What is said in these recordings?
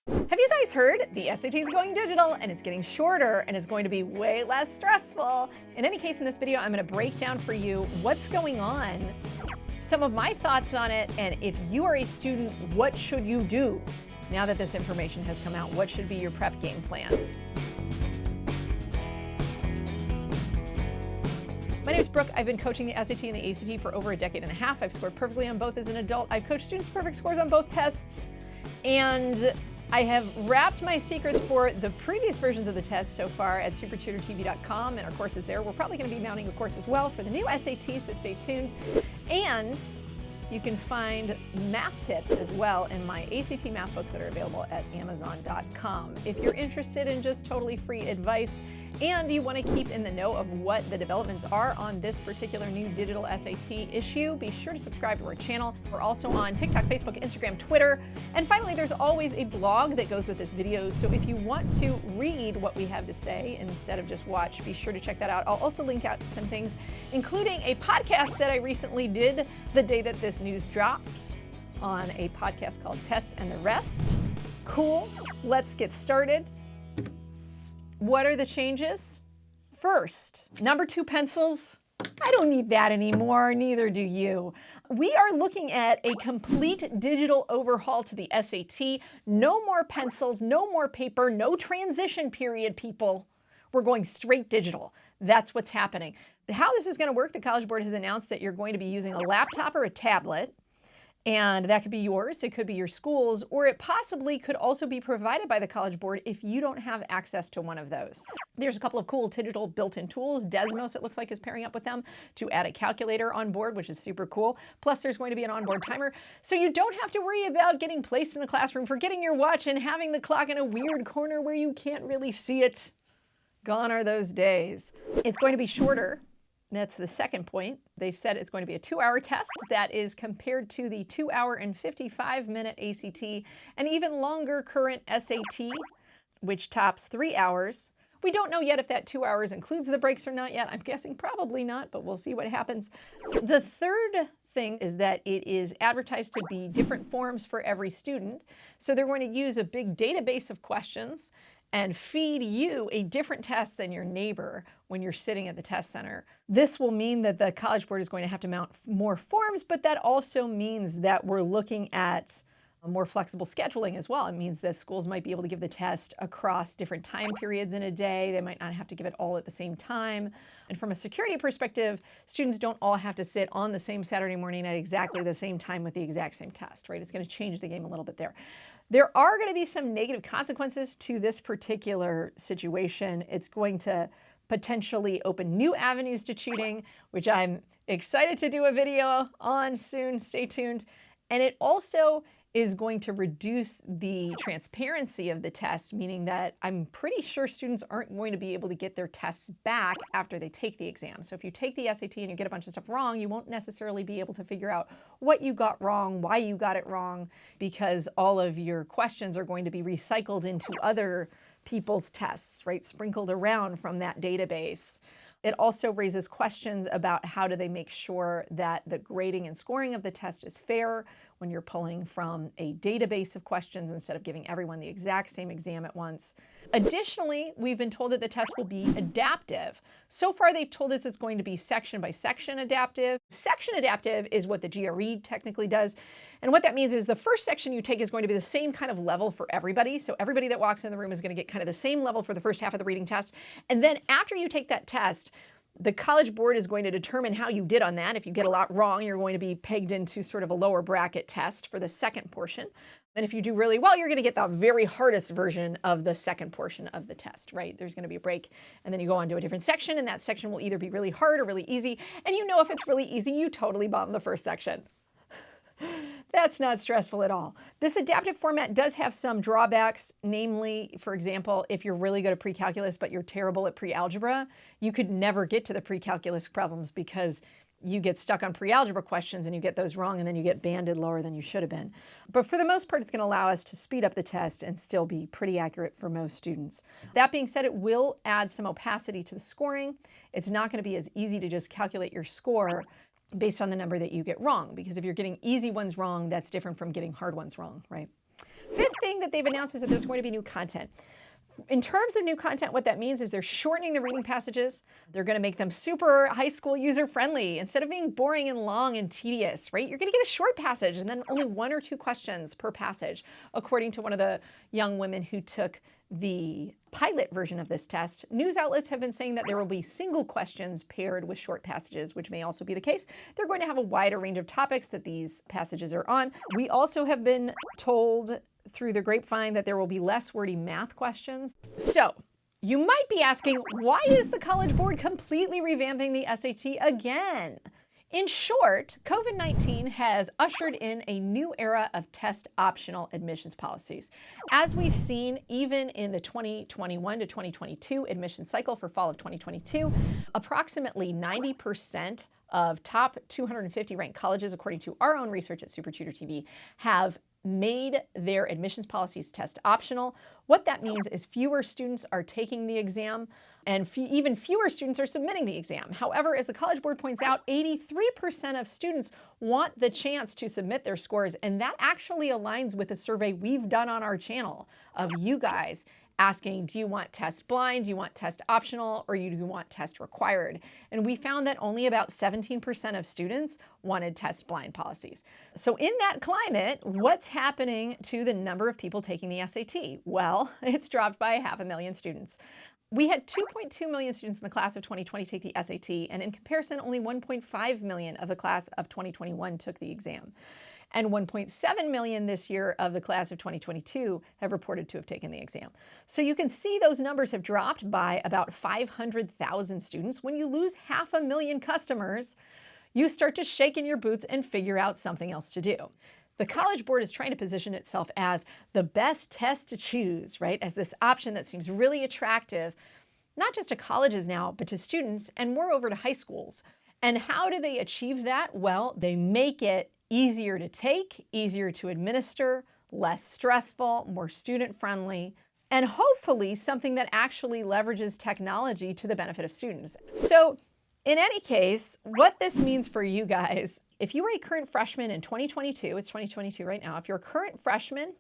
Have you guys heard? The SAT is going digital and it's getting shorter and it's going to be way less stressful. In any case, in this video, I'm going to break down for you what's going on, some of my thoughts on it, and if you are a student, what should you do now that this information has come out? What should be your prep game plan? My name is Brooke. I've been coaching the SAT and the ACT for over a decade and a half. I've scored perfectly on both as an adult. I've coached students to perfect scores on both tests, and I have wrapped my secrets for the previous versions of the test so far at SupertutorTV.com, and our course is there. We're probably going to be mounting a course as well for the new SAT, so stay tuned. And you can find math tips as well in my ACT math books that are available at Amazon.com. If you're interested in just totally free advice and you want to keep in the know of what the developments are on this particular new digital SAT issue, be sure to subscribe to our channel. We're also on TikTok, Facebook, Instagram, Twitter. And finally, there's always a blog that goes with this video. So if you want to read what we have to say instead of just watch, be sure to check that out. I'll also link out to some things, including a podcast that I recently did the day that this news drops, on a podcast called Test and the Rest. Cool, let's get started. What are the changes? First, number 2 pencils. I don't need that anymore, neither do you. We are looking at a complete digital overhaul to the SAT. No more pencils, no more paper, no transition period, people. We're going straight digital. That's what's happening. How this is going to work, the College Board has announced that you're going to be using a laptop or a tablet, and that could be yours, it could be your school's, or it possibly could also be provided by the College Board if you don't have access to one of those. There's a couple of cool digital built-in tools. Desmos, it looks like, is pairing up with them to add a calculator on board, which is super cool. Plus, there's going to be an onboard timer, so you don't have to worry about getting placed in the classroom, forgetting your watch, and having the clock in a weird corner where you can't really see it. Gone are those days. It's going to be shorter. That's the second point. They've said it's going to be a 2-hour test that is compared to the 2-hour and 55-minute ACT and even longer current SAT, which tops 3 hours. We don't know yet if that 2 hours includes the breaks or not yet. I'm guessing probably not, but we'll see what happens. The third thing is that it is advertised to be different forms for every student. So they're going to use a big database of questions and feed you a different test than your neighbor when you're sitting at the test center. This will mean that the College Board is going to have to mount more forms, but that also means that we're looking at more flexible scheduling as well. It means that schools might be able to give the test across different time periods in a day. They might not have to give it all at the same time. And from a security perspective, students don't all have to sit on the same Saturday morning at exactly the same time with the exact same test, right? It's going to change the game a little bit there. There are going to be some negative consequences to this particular situation. It's going to potentially open new avenues to cheating, which I'm excited to do a video on soon. Stay tuned. And it also is going to reduce the transparency of the test, meaning that I'm pretty sure students aren't going to be able to get their tests back after they take the exam. So if you take the SAT and you get a bunch of stuff wrong, you won't necessarily be able to figure out what you got wrong, why you got it wrong, because all of your questions are going to be recycled into other people's tests, right? Sprinkled around from that database. It also raises questions about how do they make sure that the grading and scoring of the test is fair when you're pulling from a database of questions instead of giving everyone the exact same exam at once. Additionally, we've been told that the test will be adaptive. So far, they've told us it's going to be section by section adaptive. Section adaptive is what the GRE technically does. And what that means is the first section you take is going to be the same kind of level for everybody. So everybody that walks in the room is going to get kind of the same level for the first half of the reading test. And then after you take that test, the College Board is going to determine how you did on that. If you get a lot wrong, you're going to be pegged into sort of a lower bracket test for the second portion. And if you do really well, you're going to get the very hardest version of the second portion of the test, right? There's going to be a break, and then you go on to a different section, and that section will either be really hard or really easy. And you know if it's really easy, you totally bombed the first section. That's not stressful at all. This adaptive format does have some drawbacks, namely, for example, if you're really good at pre-calculus but you're terrible at pre-algebra, you could never get to the pre-calculus problems because you get stuck on pre-algebra questions and you get those wrong and then you get banded lower than you should have been. But for the most part, it's going to allow us to speed up the test and still be pretty accurate for most students. That being said, it will add some opacity to the scoring. It's not going to be as easy to just calculate your score based on the number that you get wrong, because if you're getting easy ones wrong, that's different from getting hard ones wrong, right? Fifth thing that they've announced is that there's going to be new content. In terms of new content, what that means is they're shortening the reading passages. They're going to make them super high school user friendly. Instead of being boring and long and tedious, right? You're going to get a short passage and then only 1 or 2 questions per passage, according to one of the young women who took the pilot version of this test. News outlets have been saying that there will be single questions paired with short passages, which may also be the case. They're going to have a wider range of topics that these passages are on. We also have been told through the grapevine that there will be less wordy math questions. So you might be asking, why is the College Board completely revamping the SAT again? In short, COVID-19 has ushered in a new era of test optional admissions policies. As we've seen, even in the 2021 to 2022 admission cycle for fall of 2022, approximately 90% of top 250 ranked colleges, according to our own research at SupertutorTV, have made their admissions policies test optional. What that means is fewer students are taking the exam and even fewer students are submitting the exam. However, as the College Board points out, 83% of students want the chance to submit their scores, and that actually aligns with a survey we've done on our channel of you guys asking, do you want test blind, do you want test optional, or do you want test required? And we found that only about 17% of students wanted test blind policies. So in that climate, what's happening to the number of people taking the SAT? Well, it's dropped by 500,000 students. We had 2.2 million students in the class of 2020 take the SAT, and in comparison, only 1.5 million of the class of 2021 took the exam. And 1.7 million this year of the class of 2022 have reported to have taken the exam. So you can see those numbers have dropped by about 500,000 students. When you lose 500,000 customers, you start to shake in your boots and figure out something else to do. The College Board is trying to position itself as the best test to choose, right? As this option that seems really attractive, not just to colleges now, but to students and moreover to high schools. And how do they achieve that? Well, they make it easier to take, easier to administer, less stressful, more student-friendly, and hopefully something that actually leverages technology to the benefit of students. So in any case, what this means for you guys, if you are a current freshman in 2022, it's 2022 right now, if you're a current freshman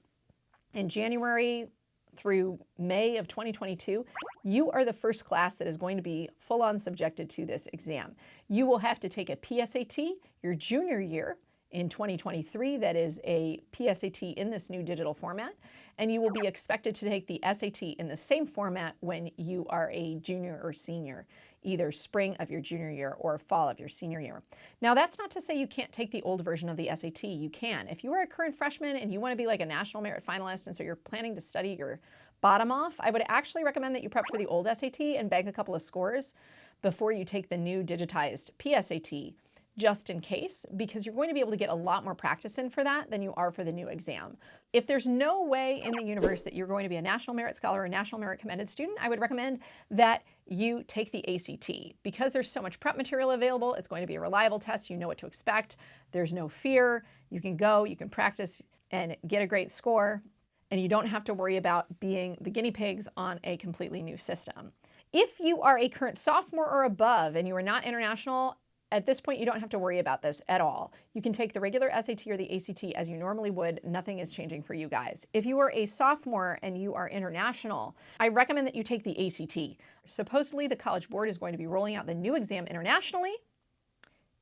in January through May of 2022, you are the first class that is going to be full-on subjected to this exam. You will have to take a PSAT your junior year in 2023, that is a PSAT in this new digital format, and you will be expected to take the SAT in the same format when you are a junior or senior, either spring of your junior year or fall of your senior year. Now, that's not to say you can't take the old version of the SAT. You can. If you are a current freshman and you want to be like a national merit finalist, and so you're planning to study your bottom off, I would actually recommend that you prep for the old SAT and bank a couple of scores before you take the new digitized PSAT, just in case, because you're going to be able to get a lot more practice in for that than you are for the new exam. If there's no way in the universe that you're going to be a National Merit Scholar or a National Merit Commended student, I would recommend that you take the ACT. Because there's so much prep material available, it's going to be a reliable test, you know what to expect, there's no fear, you can go, you can practice and get a great score, and you don't have to worry about being the guinea pigs on a completely new system. If you are a current sophomore or above and you are not international, at this point, you don't have to worry about this at all. You can take the regular SAT or the ACT as you normally would. Nothing is changing for you guys. If you are a sophomore and you are international, I recommend that you take the ACT. Supposedly, the College Board is going to be rolling out the new exam internationally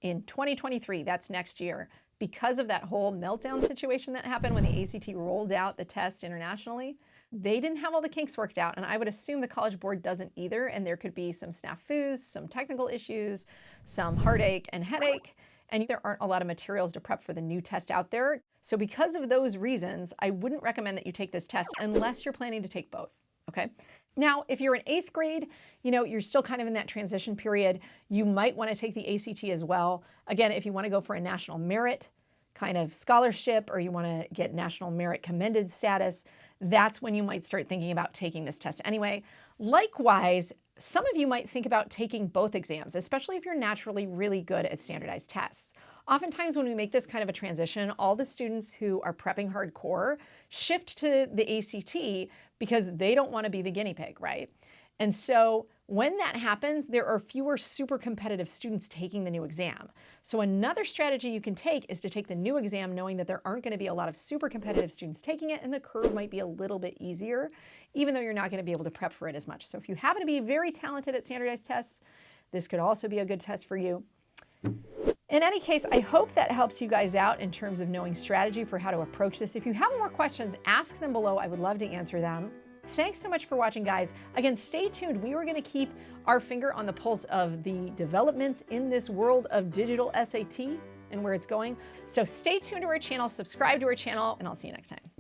in 2023. That's next year. Because of that whole meltdown situation that happened when the ACT rolled out the test internationally, they didn't have all the kinks worked out, and I would assume the College Board doesn't either, and there could be some snafus, some technical issues, some heartache and headache, and there aren't a lot of materials to prep for the new test out there. So because of those reasons, I wouldn't recommend that you take this test unless you're planning to take both, okay? Now, if you're in 8th grade, you're still kind of in that transition period, you might want to take the ACT as well. Again, if you want to go for a national merit kind of scholarship or you want to get national merit commended status, that's when you might start thinking about taking this test anyway. Likewise, some of you might think about taking both exams, especially if you're naturally really good at standardized tests. Oftentimes when we make this kind of a transition, all the students who are prepping hardcore shift to the ACT because they don't want to be the guinea pig, right? And so When that happens, there are fewer super competitive students taking the new exam. So another strategy you can take is to take the new exam knowing that there aren't going to be a lot of super competitive students taking it, and the curve might be a little bit easier, even though you're not going to be able to prep for it as much. So if you happen to be very talented at standardized tests, this could also be a good test for you. In any case, I hope that helps you guys out in terms of knowing strategy for how to approach this. If you have more questions, ask them below. I would love to answer them. Thanks so much for watching, guys. Again, stay tuned. We are going to keep our finger on the pulse of the developments in this world of digital SAT and where it's going. So stay tuned to our channel, subscribe to our channel, and I'll see you next time.